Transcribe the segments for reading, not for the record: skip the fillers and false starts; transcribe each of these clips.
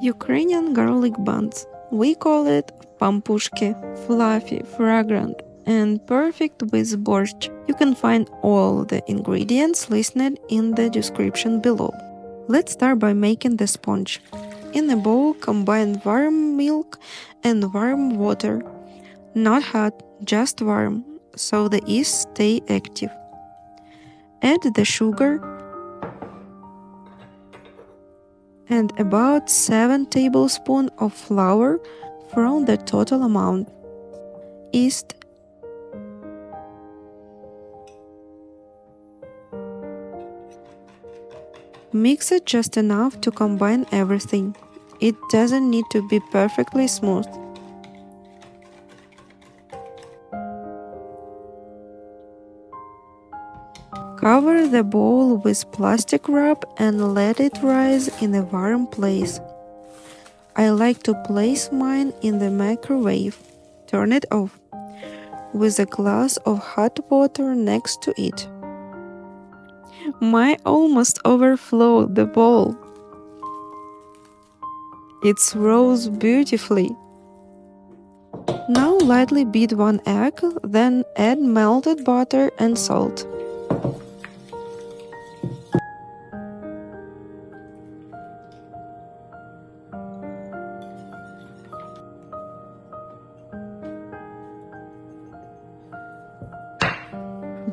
Ukrainian garlic buns. We call it Pampushky, fluffy, fragrant, and perfect with borscht. You can find all the ingredients listed in the description below. Let's start by making the sponge. In a bowl, combine warm milk and warm water. Not hot, just warm, so the yeast stay active. Add the sugar and about 7 tablespoons of flour from the total amount. Yeast, mix it just enough to combine everything. It doesn't need to be perfectly smooth. Cover the bowl with plastic wrap and let it rise in a warm place. I like to place mine in the microwave. Turn it off, with a glass of hot water next to it. Mine almost overflowed the bowl. It rose beautifully. Now lightly beat 1 egg, then add melted butter and salt.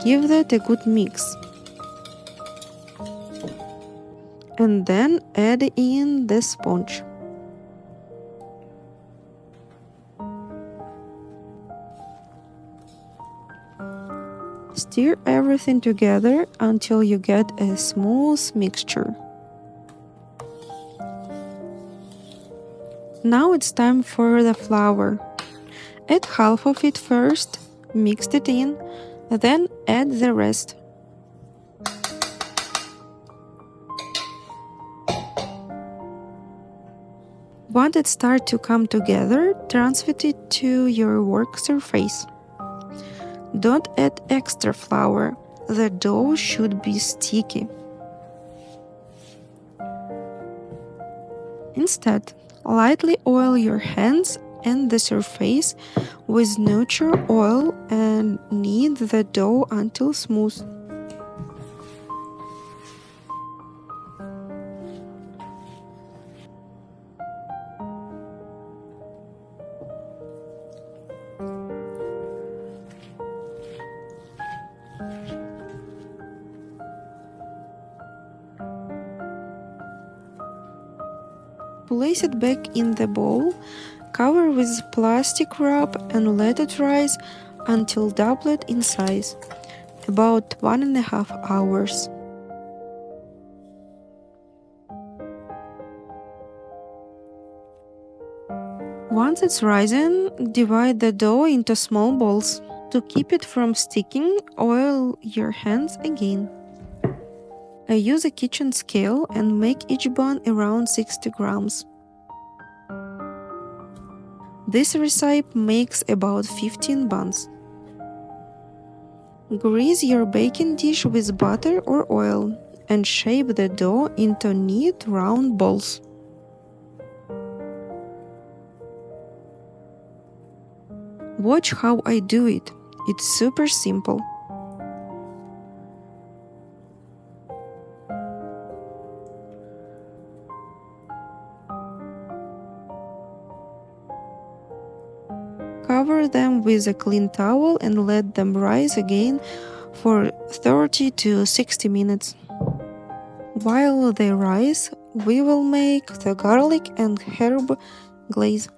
Give that a good mix. And then add in the sponge. Stir everything together until you get a smooth mixture. Now it's time for the flour. Add half of it first, mix it in, then add the rest. Once it starts to come together, transfer it to your work surface. Don't add extra flour. The dough should be sticky. Instead, lightly oil your hands and the surface with neutral oil and knead the dough until smooth. Place it back in the bowl, cover with plastic wrap and let it rise until doubled in size, about 1.5 hours. Once it's risen, divide the dough into small balls. To keep it from sticking, oil your hands again. I use a kitchen scale and make each bun around 60 grams. This recipe makes about 15 buns. Grease your baking dish with butter or oil and shape the dough into neat round balls. Watch how I do it. It's super simple. Cover them with a clean towel and let them rise again for 30 to 60 minutes. While they rise, we will make the garlic and herb glaze.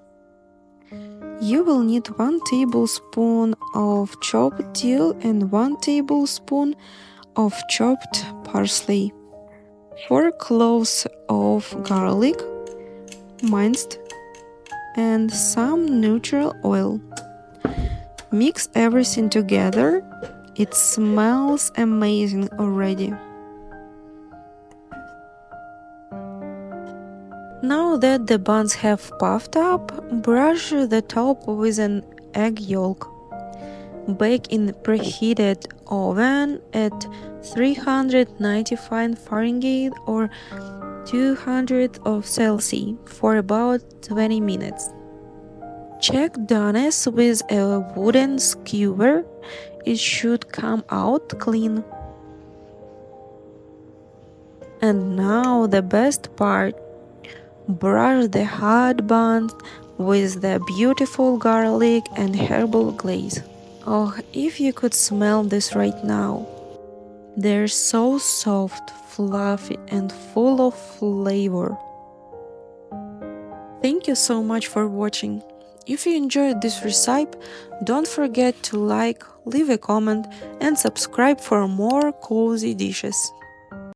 You will need 1 tablespoon of chopped dill and 1 tablespoon of chopped parsley, 4 cloves of garlic, minced, and some neutral oil. Mix everything together. It smells amazing already. Now that the buns have puffed up, brush the top with an egg yolk. Bake in preheated oven at 395 Fahrenheit or 200 of Celsius for about 20 minutes. Check doneness with a wooden skewer. It should come out clean. And now the best part. Brush the hot buns with the beautiful garlic and herbal glaze. Oh, if you could smell this right now. They're so soft, fluffy, and full of flavor. Thank you so much for watching. If you enjoyed this recipe, don't forget to like, leave a comment, and subscribe for more cozy dishes.